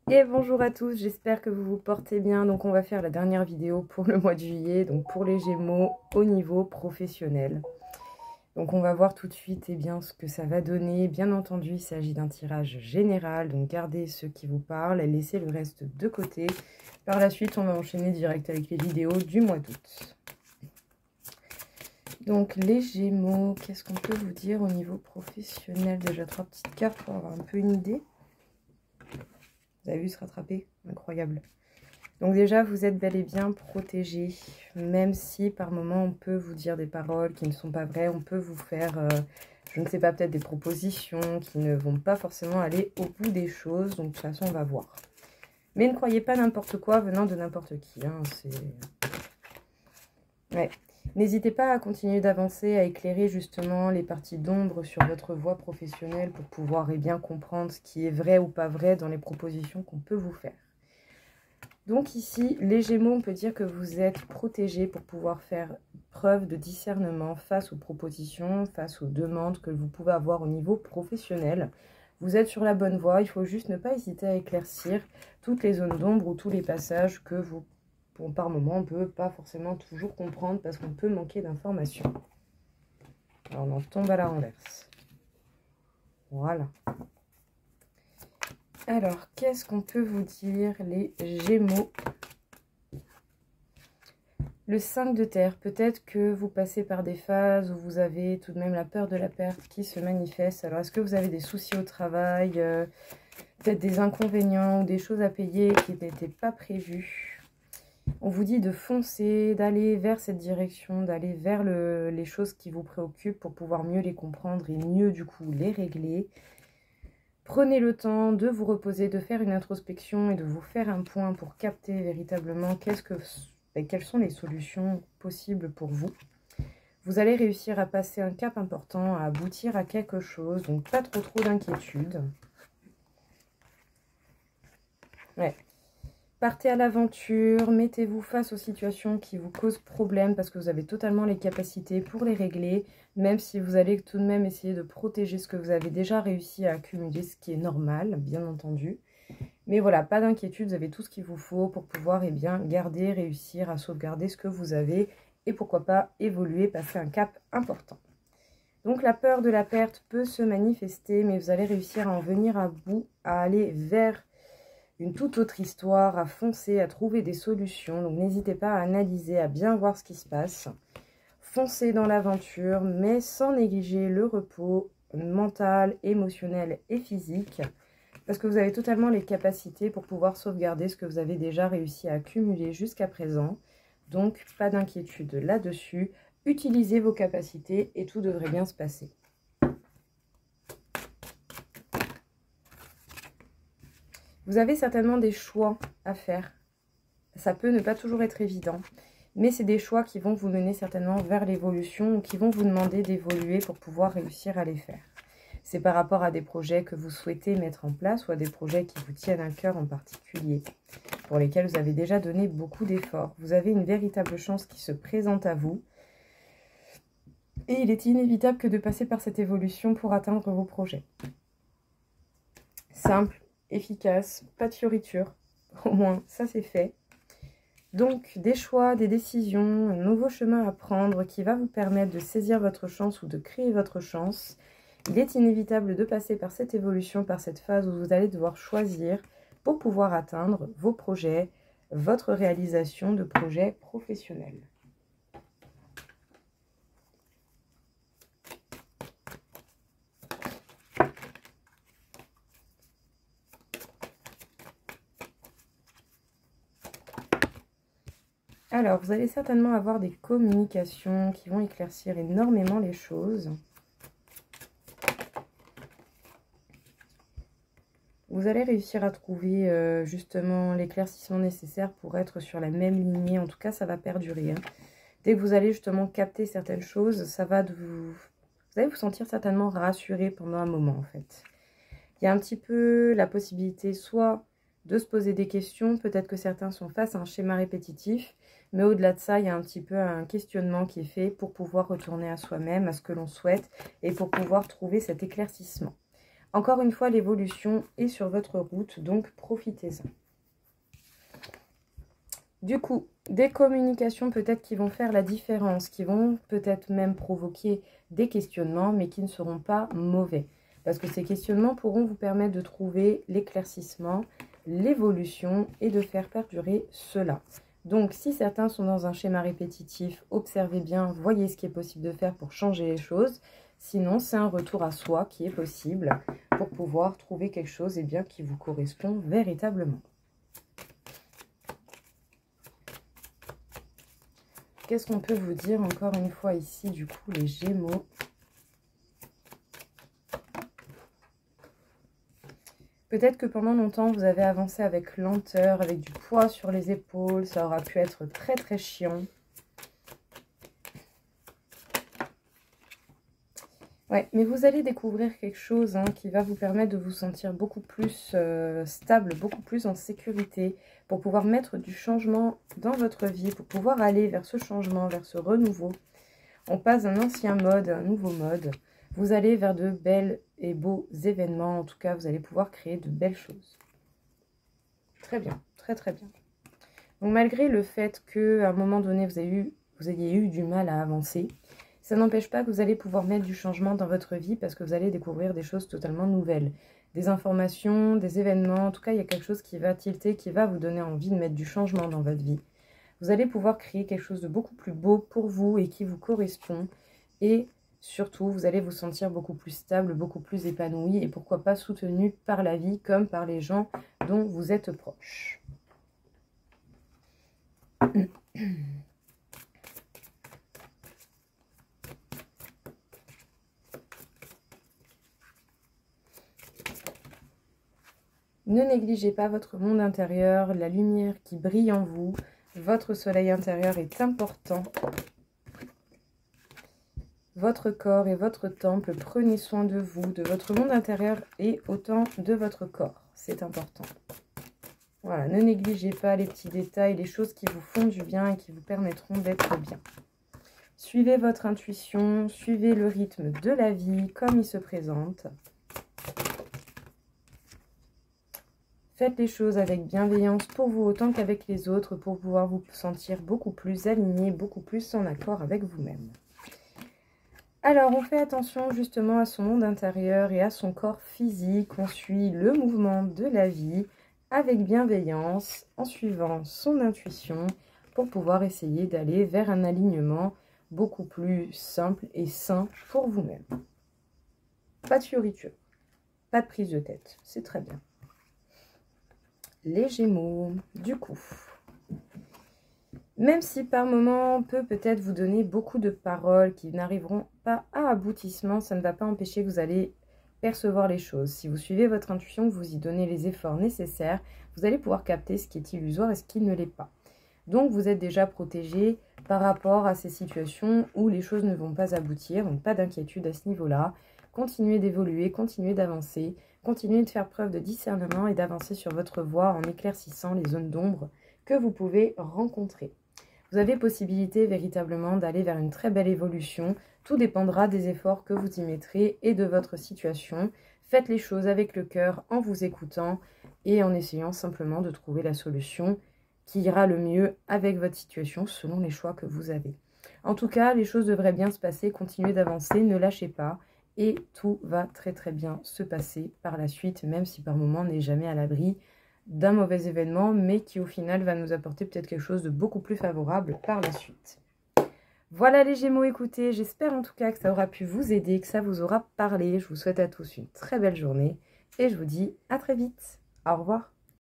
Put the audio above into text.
Et bonjour à tous, j'espère que vous vous portez bien. Donc on va faire la dernière vidéo pour le mois de juillet, donc pour les Gémeaux au niveau professionnel. Donc on va voir tout de suite bien, ce que ça va donner. Bien entendu, il s'agit d'un tirage général, donc gardez ceux qui vous parlent et laissez le reste de côté. Par la suite, on va enchaîner direct avec les vidéos du mois d'août. Donc les Gémeaux, qu'est-ce qu'on peut vous dire au niveau professionnel? Déjà 3 petites cartes pour avoir un peu une idée. Vous avez vu se rattraper? Incroyable. Donc déjà, vous êtes bel et bien protégé, même si par moment on peut vous dire des paroles qui ne sont pas vraies, on peut vous faire, je ne sais pas, peut-être des propositions qui ne vont pas forcément aller au bout des choses. Donc de toute façon, on va voir. Mais ne croyez pas n'importe quoi venant de n'importe qui. Hein, ouais. N'hésitez pas à continuer d'avancer, à éclairer justement les parties d'ombre sur votre voie professionnelle pour pouvoir bien comprendre ce qui est vrai ou pas vrai dans les propositions qu'on peut vous faire. Donc ici, les Gémeaux, on peut dire que vous êtes protégés pour pouvoir faire preuve de discernement face aux propositions, face aux demandes que vous pouvez avoir au niveau professionnel. Vous êtes sur la bonne voie, il faut juste ne pas hésiter à éclaircir toutes les zones d'ombre ou tous les passages que vous, par moment, on ne peut pas forcément toujours comprendre parce qu'on peut manquer d'informations. Alors on en tombe à la renverse. Voilà. Alors, qu'est-ce qu'on peut vous dire, les Gémeaux? Le 5 de terre, peut-être que vous passez par des phases où vous avez tout de même la peur de la perte qui se manifeste. Alors, est-ce que vous avez des soucis au travail, peut-être des inconvénients ou des choses à payer qui n'étaient pas prévues? On vous dit de foncer, d'aller vers cette direction, d'aller vers les choses qui vous préoccupent pour pouvoir mieux les comprendre et mieux, du coup, les régler. Prenez le temps de vous reposer, de faire une introspection et de vous faire un point pour capter véritablement quelles sont les solutions possibles pour vous. Vous allez réussir à passer un cap important, à aboutir à quelque chose, donc pas trop d'inquiétude. Ouais. Partez à l'aventure, mettez-vous face aux situations qui vous causent problème parce que vous avez totalement les capacités pour les régler, même si vous allez tout de même essayer de protéger ce que vous avez déjà réussi à accumuler, ce qui est normal, bien entendu. Mais voilà, pas d'inquiétude, vous avez tout ce qu'il vous faut pour pouvoir garder, réussir à sauvegarder ce que vous avez et pourquoi pas évoluer, passer un cap important. Donc la peur de la perte peut se manifester, mais vous allez réussir à en venir à bout, à aller vers une toute autre histoire, à foncer, à trouver des solutions. Donc n'hésitez pas à analyser, à bien voir ce qui se passe. Foncez dans l'aventure, mais sans négliger le repos mental, émotionnel et physique. Parce que vous avez totalement les capacités pour pouvoir sauvegarder ce que vous avez déjà réussi à accumuler jusqu'à présent. Donc pas d'inquiétude là-dessus. Utilisez vos capacités et tout devrait bien se passer. Vous avez certainement des choix à faire. Ça peut ne pas toujours être évident, mais c'est des choix qui vont vous mener certainement vers l'évolution ou qui vont vous demander d'évoluer pour pouvoir réussir à les faire. C'est par rapport à des projets que vous souhaitez mettre en place ou à des projets qui vous tiennent à cœur en particulier, pour lesquels vous avez déjà donné beaucoup d'efforts. Vous avez une véritable chance qui se présente à vous et il est inévitable que de passer par cette évolution pour atteindre vos projets. Simple, efficace, pas de fioritures, au moins ça c'est fait. Donc des choix, des décisions, un nouveau chemin à prendre qui va vous permettre de saisir votre chance ou de créer votre chance. Il est inévitable de passer par cette évolution, par cette phase où vous allez devoir choisir pour pouvoir atteindre vos projets, votre réalisation de projets professionnels. Alors, vous allez certainement avoir des communications qui vont éclaircir énormément les choses. Vous allez réussir à trouver justement l'éclaircissement nécessaire pour être sur la même lignée. En tout cas, ça va perdurer. Hein. Dès que vous allez justement capter certaines choses, vous allez vous sentir certainement rassuré pendant un moment en fait. Il y a un petit peu la possibilité soit de se poser des questions, peut-être que certains sont face à un schéma répétitif, mais au-delà de ça, il y a un petit peu un questionnement qui est fait pour pouvoir retourner à soi-même, à ce que l'on souhaite, et pour pouvoir trouver cet éclaircissement. Encore une fois, l'évolution est sur votre route, donc profitez-en. Du coup, des communications peut-être qui vont faire la différence, qui vont peut-être même provoquer des questionnements, mais qui ne seront pas mauvais. Parce que ces questionnements pourront vous permettre de trouver l'éclaircissement, l'évolution et de faire perdurer cela. Donc, si certains sont dans un schéma répétitif, observez bien, voyez ce qui est possible de faire pour changer les choses. Sinon, c'est un retour à soi qui est possible pour pouvoir trouver quelque chose qui vous correspond véritablement. Qu'est-ce qu'on peut vous dire encore une fois ici, du coup, les Gémeaux? Peut-être que pendant longtemps, vous avez avancé avec lenteur, avec du poids sur les épaules. Ça aura pu être très très chiant. Ouais, mais vous allez découvrir quelque chose qui va vous permettre de vous sentir beaucoup plus stable, beaucoup plus en sécurité, pour pouvoir mettre du changement dans votre vie, pour pouvoir aller vers ce changement, vers ce renouveau. On passe d'un ancien mode à un nouveau mode. Vous allez vers de belles et beaux événements. En tout cas, vous allez pouvoir créer de belles choses. Très bien, très très bien. Donc malgré le fait qu'à un moment donné, vous ayez eu du mal à avancer, ça n'empêche pas que vous allez pouvoir mettre du changement dans votre vie parce que vous allez découvrir des choses totalement nouvelles. Des informations, des événements, en tout cas, il y a quelque chose qui va tilter, qui va vous donner envie de mettre du changement dans votre vie. Vous allez pouvoir créer quelque chose de beaucoup plus beau pour vous et qui vous correspond. Et surtout, vous allez vous sentir beaucoup plus stable, beaucoup plus épanoui et pourquoi pas soutenu par la vie comme par les gens dont vous êtes proche. Ne négligez pas votre monde intérieur, la lumière qui brille en vous. Votre soleil intérieur est important. Votre corps et votre temple, prenez soin de vous, de votre monde intérieur et autant de votre corps. C'est important. Voilà, ne négligez pas les petits détails, les choses qui vous font du bien et qui vous permettront d'être bien. Suivez votre intuition, suivez le rythme de la vie comme il se présente. Faites les choses avec bienveillance pour vous autant qu'avec les autres pour pouvoir vous sentir beaucoup plus aligné, beaucoup plus en accord avec vous-même. Alors, on fait attention justement à son monde intérieur et à son corps physique. On suit le mouvement de la vie avec bienveillance en suivant son intuition pour pouvoir essayer d'aller vers un alignement beaucoup plus simple et sain pour vous-même. Pas de fioriture, pas de prise de tête, c'est très bien. Les Gémeaux, du coup, même si par moment on peut peut-être vous donner beaucoup de paroles qui n'arriveront pas à aboutissement, ça ne va pas empêcher que vous allez percevoir les choses. Si vous suivez votre intuition, que vous y donnez les efforts nécessaires, vous allez pouvoir capter ce qui est illusoire et ce qui ne l'est pas. Donc vous êtes déjà protégé par rapport à ces situations où les choses ne vont pas aboutir, donc pas d'inquiétude à ce niveau-là. Continuez d'évoluer, continuez d'avancer. Continuez de faire preuve de discernement et d'avancer sur votre voie en éclaircissant les zones d'ombre que vous pouvez rencontrer. Vous avez possibilité véritablement d'aller vers une très belle évolution. Tout dépendra des efforts que vous y mettrez et de votre situation. Faites les choses avec le cœur en vous écoutant et en essayant simplement de trouver la solution qui ira le mieux avec votre situation selon les choix que vous avez. En tout cas, les choses devraient bien se passer. Continuez d'avancer, ne lâchez pas. Et tout va très très bien se passer par la suite, même si par moment on n'est jamais à l'abri d'un mauvais événement, mais qui au final va nous apporter peut-être quelque chose de beaucoup plus favorable par la suite. Voilà les Gémeaux, écoutez, j'espère en tout cas que ça aura pu vous aider, que ça vous aura parlé. Je vous souhaite à tous une très belle journée et je vous dis à très vite. Au revoir.